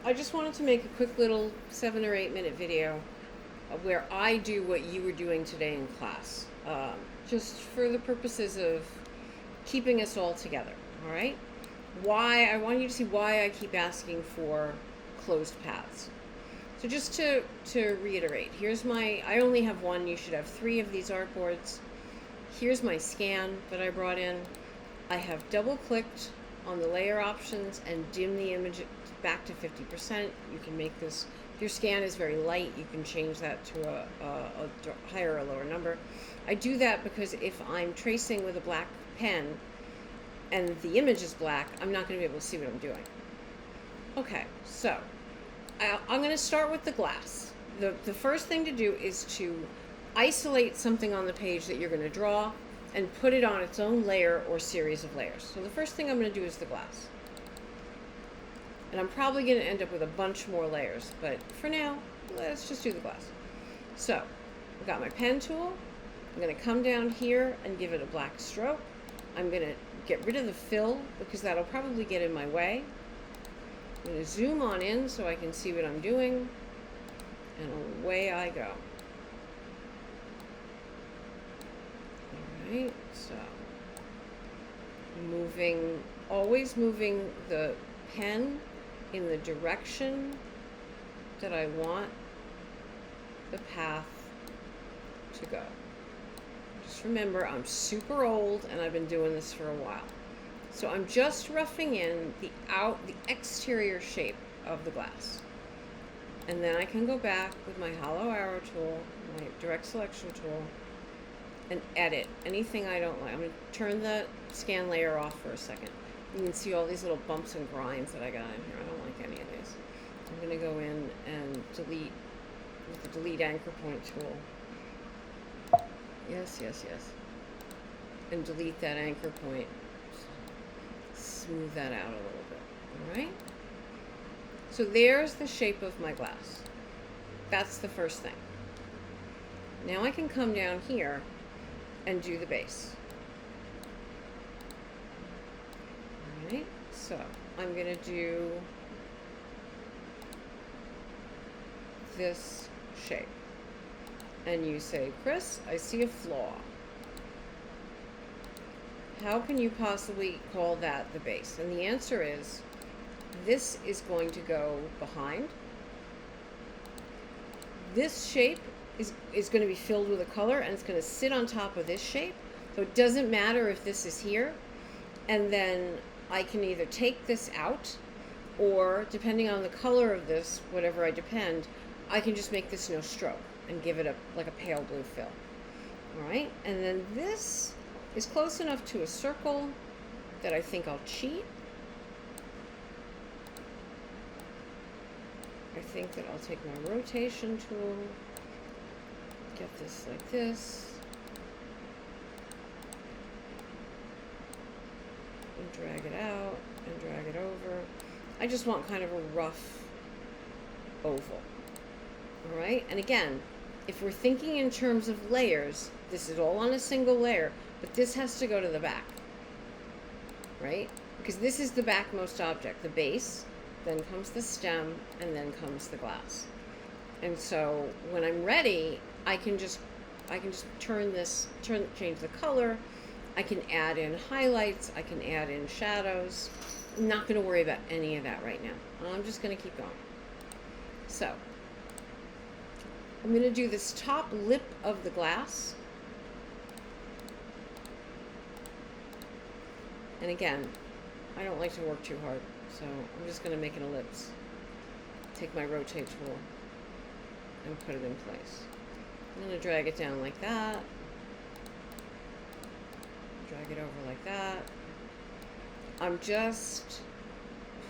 I just wanted to make a quick little 7 or 8 minute video where I do what you were doing today in class, just for the purposes of keeping us all together, all right? Why, I want you to see why I keep asking for closed paths. So just to reiterate, here's my, I only have one, you should have 3 of these artboards. Here's my scan that I brought in. I have double clicked on the layer options and dim the image back to 50%. You can make this, if your scan is very light, you can change that to a higher or lower number. I do that because if I'm tracing with a black pen and the image is black, I'm not going to be able to see what I'm doing. Okay, so I'm going to start with the glass. The first thing to do is to isolate something on the page that you're going to draw and put it on its own layer or series of layers. So the first thing I'm going to do is the glass. And I'm probably going to end up with a bunch more layers, but for now, let's just do the glass. So I've got my pen tool. I'm going to come down here and give it a black stroke. I'm going to get rid of the fill because that'll probably get in my way. I'm going to zoom on in so I can see what I'm doing, and away I go. Alright, so always moving the pen in the direction that I want the path to go. Just remember, I'm super old and I've been doing this for a while. So I'm just roughing in the exterior shape of the glass. And then I can go back with my hollow arrow tool, my direct selection tool, and edit anything I don't like. I'm going to turn the scan layer off for a second. You can see all these little bumps and grinds that I got in here. I don't like any of these. I'm going to go in and delete with the delete anchor point tool. Yes. And delete that anchor point. Smooth that out a little bit. Alright? So there's the shape of my glass. That's the first thing. Now I can come down here and do the base. Alright, so I'm going to do this shape. And you say, Kris, I see a flaw. How can you possibly call that the base? And the answer is, this is going to go behind. This shape is going to be filled with a color, and it's going to sit on top of this shape. So it doesn't matter if this is here. And then I can either take this out, or depending on the color of this, whatever I depend, I can just make this no stroke and give it like a pale blue fill. All right, and then this is close enough to a circle that I think I'll cheat. I think that I'll take my rotation tool, get this like this, and drag it out and drag it over. I just want kind of a rough oval. All right, and again, if we're thinking in terms of layers, this is all on a single layer, but this has to go to the back, right? Because this is the backmost object, the base, then comes the stem, and then comes the glass. And so when I'm ready, I can just change the color. I can add in highlights. I can add in shadows. I'm not going to worry about any of that right now. I'm just going to keep going. So I'm going to do this top lip of the glass. And again, I don't like to work too hard, so I'm just going to make an ellipse. Take my rotate tool and put it in place. I'm going to drag it down like that. Drag it over like that. I'm just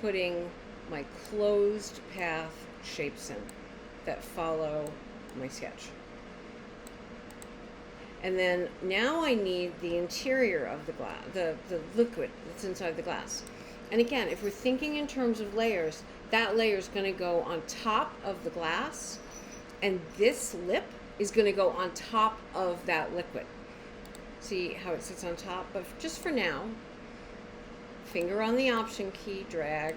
putting my closed path shapes in that follow my sketch. And then now I need the interior of the glass, the liquid that's inside the glass. And again, if we're thinking in terms of layers, that layer is going to go on top of the glass, and this lip is going to go on top of that liquid. See how it sits on top? But just for now, finger on the option key, drag,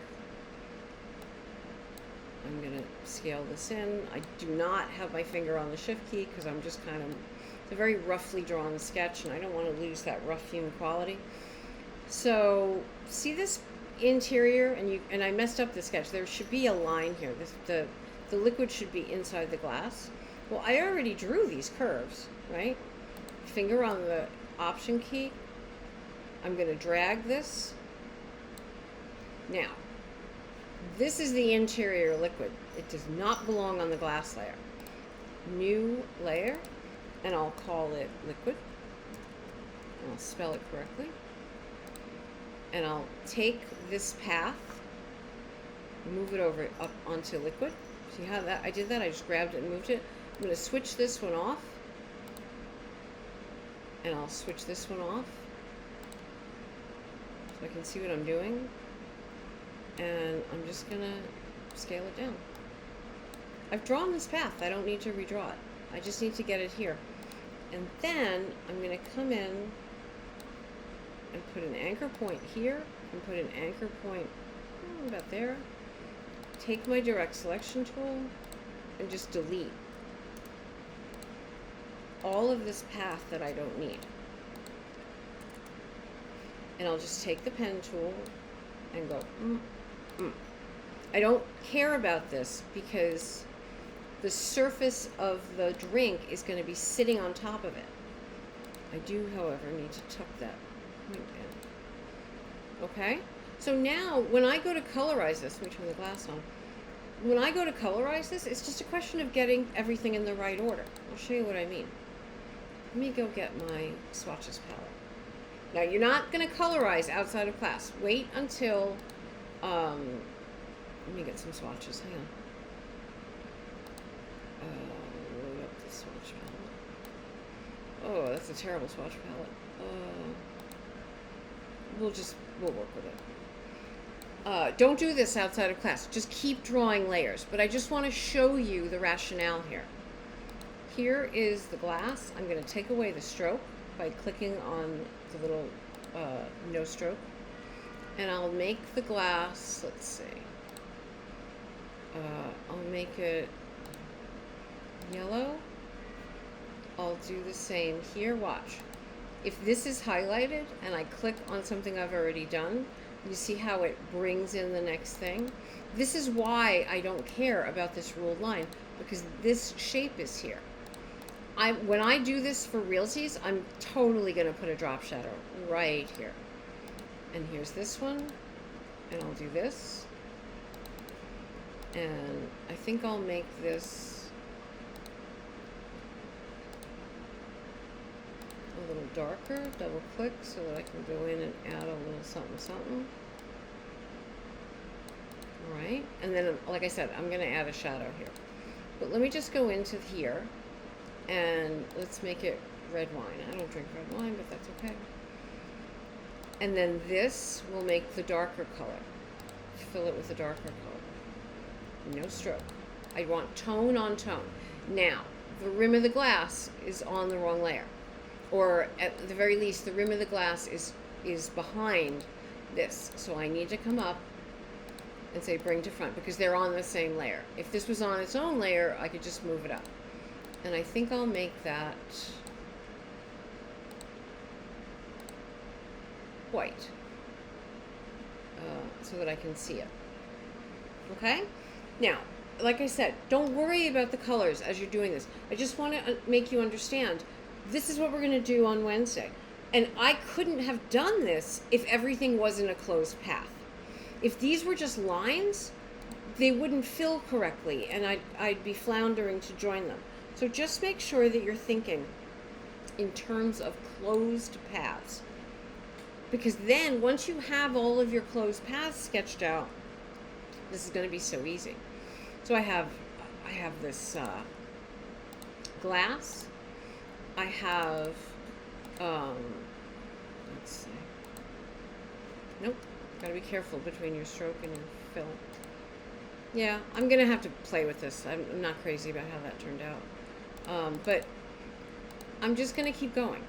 I'm going to scale this in. I do not have my finger on the shift key because I'm just kind of, it's a very roughly drawn sketch and I don't want to lose that rough hewn quality. So see this interior, and I messed up the sketch. There should be a line here. The liquid should be inside the glass. Well, I already drew these curves, right? Finger on the option key. I'm going to drag this. Now, this is the interior liquid. It does not belong on the glass layer. New layer, and I'll call it liquid. I'll spell it correctly. And I'll take this path, move it over up onto liquid. See how that I did that? I just grabbed it and moved it. I'm going to switch this one off. And I'll switch this one off so I can see what I'm doing. And I'm just going to scale it down. I've drawn this path. I don't need to redraw it. I just need to get it here. And then I'm going to come in and put an anchor point here and put an anchor point about there. Take my direct selection tool and just delete all of this path that I don't need. And I'll just take the pen tool and go, I don't care about this because the surface of the drink is going to be sitting on top of it. I do, however, need to tuck that point in. Okay? So now, when I go to colorize this, let me turn the glass on. When I go to colorize this, it's just a question of getting everything in the right order. I'll show you what I mean. Let me go get my swatches palette. Now, you're not going to colorize outside of class. Wait until, let me get some swatches. Hang on. Load up the swatch palette. Oh, that's a terrible swatch palette. We'll work with it. Don't do this outside of class. Just keep drawing layers. But I just want to show you the rationale here. Here is the glass. I'm going to take away the stroke by clicking on the little no stroke. And I'll make the glass, let's see. I'll make it yellow. I'll do the same here. Watch. If this is highlighted and I click on something I've already done, you see how it brings in the next thing? This is why I don't care about this ruled line, because this shape is here. When I do this for realties, I'm totally going to put a drop shadow right here. And here's this one, and I'll do this. And I think I'll make this a little darker, double click so that I can go in and add a little something something. Alright, and then like I said, I'm going to add a shadow here. But let me just go into here and let's make it red wine. I don't drink red wine, but that's okay. And then this will make the darker color. Fill it with a darker color. No stroke. I want tone on tone. Now, the rim of the glass is on the wrong layer. Or at the very least, the rim of the glass is behind this. So I need to come up and say bring to front because they're on the same layer. If this was on its own layer, I could just move it up. And I think I'll make that white so that I can see it. Okay? Now, like I said, don't worry about the colors as you're doing this. I just want to make you understand this is what we're going to do on Wednesday. And I couldn't have done this if everything wasn't a closed path. If these were just lines, they wouldn't fill correctly and I'd be floundering to join them. So just make sure that you're thinking in terms of closed paths. Because then once you have all of your closed paths sketched out, this is going to be so easy. So I have this glass. I have, let's see. Nope. Got to be careful between your stroke and your fill. Yeah, I'm going to have to play with this. I'm not crazy about how that turned out. But I'm just going to keep going,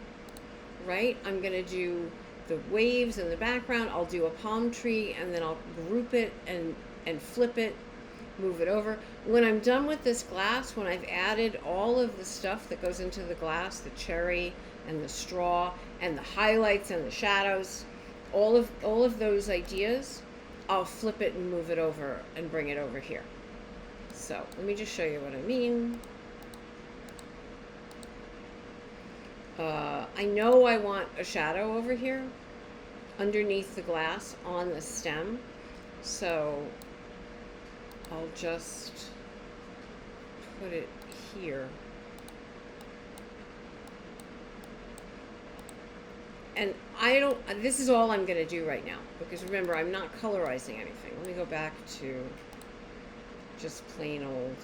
right? I'm going to do the waves in the background. I'll do a palm tree, and then I'll group it and flip it move it over. When I'm done with this glass, when I've added all of the stuff that goes into the glass, the cherry and the straw and the highlights and the shadows, all of those ideas, I'll flip it and move it over and bring it over here. So let me just show you what I mean. I know I want a shadow over here underneath the glass on the stem, so I'll just put it here. And this is all I'm going to do right now, because remember, I'm not colorizing anything. Let me go back to just plain old.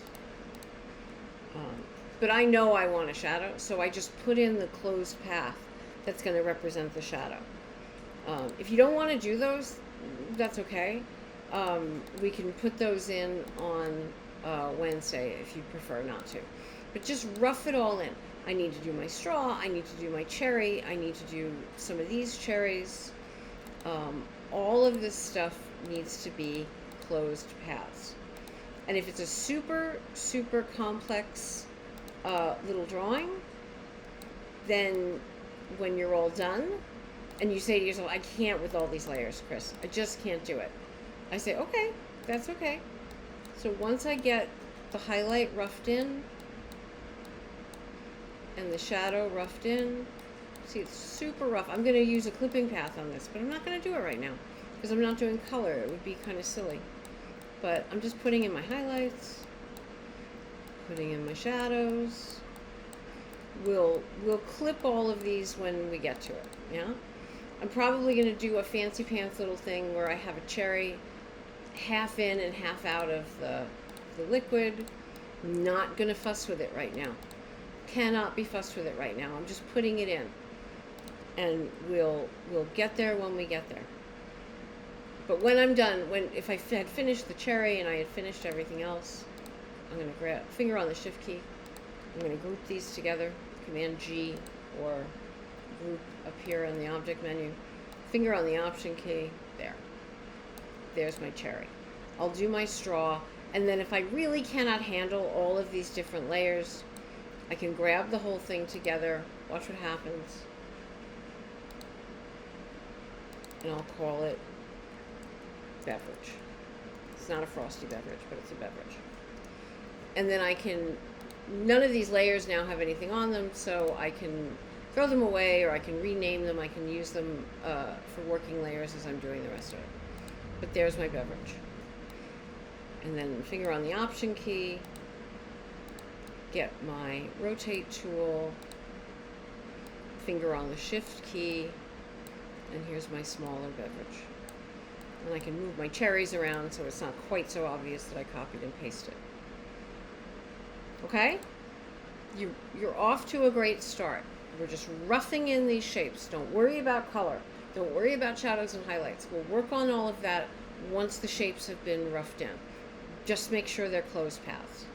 But I know I want a shadow, so I just put in the closed path that's going to represent the shadow. If you don't want to do those, that's okay. We can put those in on Wednesday if you prefer not to. But just rough it all in. I need to do my straw, I need to do my cherry, I need to do some of these cherries. All of this stuff needs to be closed paths. And if it's a super, super complex little drawing, then when you're all done, and you say to yourself, I can't with all these layers, Kris, I just can't do it. I say, okay, that's okay. So once I get the highlight roughed in, and the shadow roughed in, see, it's super rough. I'm going to use a clipping path on this, but I'm not going to do it right now because I'm not doing color. It would be kind of silly. But I'm just putting in my highlights, putting in my shadows. We'll clip all of these when we get to it, yeah? I'm probably going to do a fancy pants little thing where I have a cherry half in and half out of the liquid. Not going to fuss with it right now. Cannot be fussed with it right now. I'm just putting it in, and we'll get there when we get there. But when I'm done, if I had finished the cherry and I had finished everything else, I'm going to grab finger on the shift key. I'm going to group these together, Command G, or group up here in the object menu. Finger on the option key. There. There's my cherry. I'll do my straw, and then if I really cannot handle all of these different layers, I can grab the whole thing together, watch what happens, and I'll call it beverage. It's not a frosty beverage, but it's a beverage. And then none of these layers now have anything on them, so I can throw them away, or I can rename them, I can use them for working layers as I'm doing the rest of it. But there's my beverage. And then finger on the option key, get my rotate tool, finger on the shift key, and here's my smaller beverage. And I can move my cherries around so it's not quite so obvious that I copied and pasted. Okay? You're off to a great start. We're just roughing in these shapes. Don't worry about color. Don't worry about shadows and highlights. We'll work on all of that once the shapes have been roughed in. Just make sure they're closed paths.